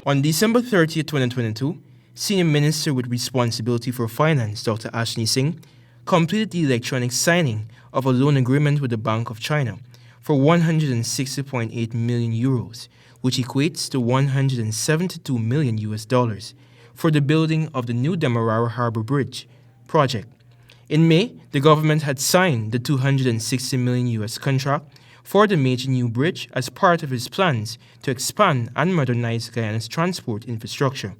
On December 30th, 2022, Senior Minister with responsibility for finance, Dr. Ashley Singh, completed the electronic signing of a loan agreement with the Bank of China for 160.8 million euros, which equates to $172 million for the building of the new Demerara Harbour Bridge project. In May, the government had signed the $260 million contract for the major new bridge as part of its plans to expand and modernize Guyana's transport infrastructure.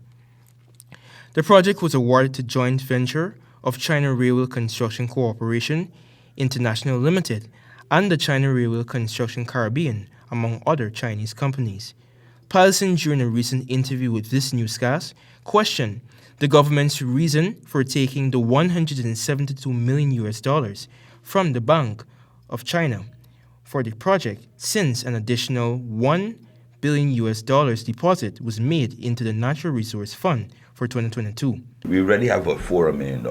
The project was awarded to joint venture of China Railway Construction Corporation International Limited and the China Railway Construction Caribbean, among other Chinese companies. Patterson, during a recent interview with this newscast, questioned the government's reason for taking the $172 million from the Bank of China for the project, since an additional $1 billion deposit was made into the Natural Resource Fund for 2022. We already have about $4 million.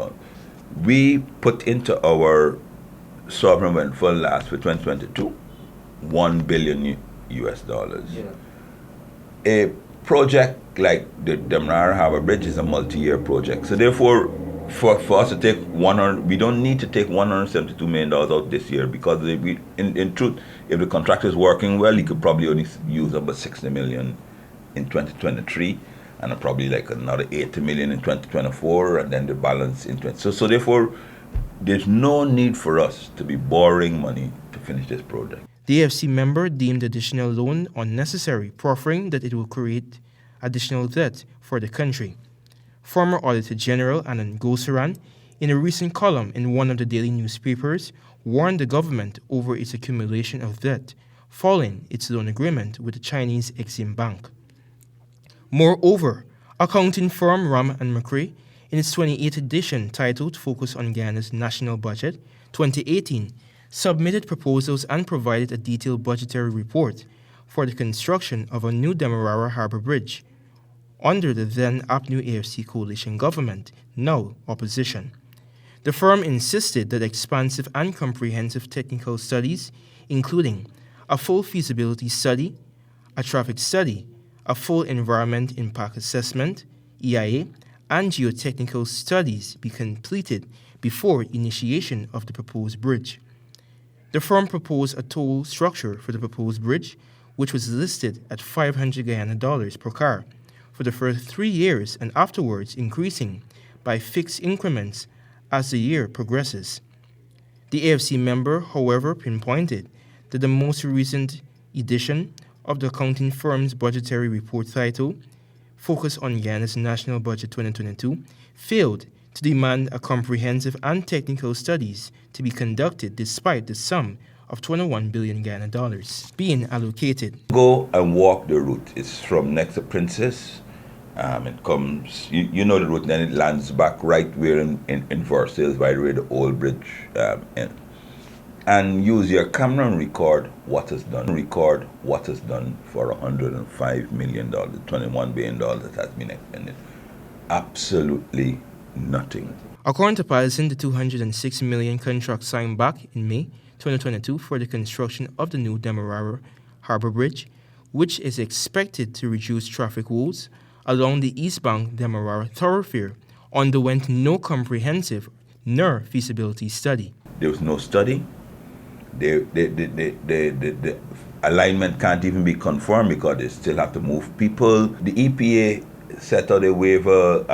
We put into our sovereign wealth fund last for 2022, $1 billion. Yeah. A project like the Demerara Harbour Bridge is a multi-year project. So therefore, for us to take we don't need to take $172 million out this year, because in truth, if the contractor is working well, he could probably only use about $60 million in 2023, and probably like another $80 million in 2024, and then the balance in 20. So therefore, there's no need for us to be borrowing money to finish this project. The AFC member deemed the additional loan unnecessary, proffering that it will create additional debt for the country. Former Auditor General Anand Gosaran, in a recent column in one of the daily newspapers, warned the government over its accumulation of debt following its loan agreement with the Chinese Exim Bank. Moreover, accounting firm Ram & McCray, in its 28th edition titled Focus on Guyana's National Budget 2018, submitted proposals and provided a detailed budgetary report for the construction of a new Demerara Harbour Bridge under the then APNU AFC coalition government, now opposition. The firm insisted that expansive and comprehensive technical studies, including a full feasibility study, a traffic study, a full environment impact assessment, EIA, and geotechnical studies be completed before initiation of the proposed bridge. The firm proposed a toll structure for the proposed bridge, which was listed at $500 Guyana per car for the first 3 years, and afterwards increasing by fixed increments as the year progresses. The AFC member, however, pinpointed that the most recent edition of the accounting firm's budgetary report titled Focus on Guyana's National Budget 2022 failed to demand a comprehensive and technical studies to be conducted despite the sum of $21 billion being allocated. Go and walk the route. It's from next to Princess. It comes, you know the route, then it lands back right where in Versailles, by the way, the old bridge and use your camera and record what is done. Record what is done for $105 million, $21 billion that has been expended. Absolutely nothing. According to Patterson, the $206 million contract signed back in May 2022 for the construction of the new Demerara Harbour Bridge, which is expected to reduce traffic woes along the East Bank Demerara thoroughfare, underwent no comprehensive nor feasibility study. There was no study. The alignment can't even be confirmed because they still have to move people. The EPA set out a waiver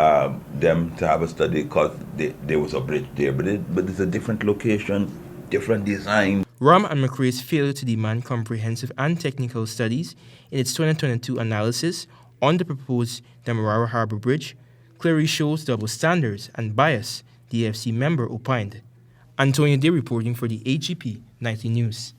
them to have a study because there was a bridge there, but it's a different location, different design. Ram & McCray's failure to demand comprehensive and technical studies in its 2022 analysis on the proposed Demerara Harbour Bridge clearly shows double standards and bias, the AFC member opined. Antonio Day reporting for the AGP 90 News.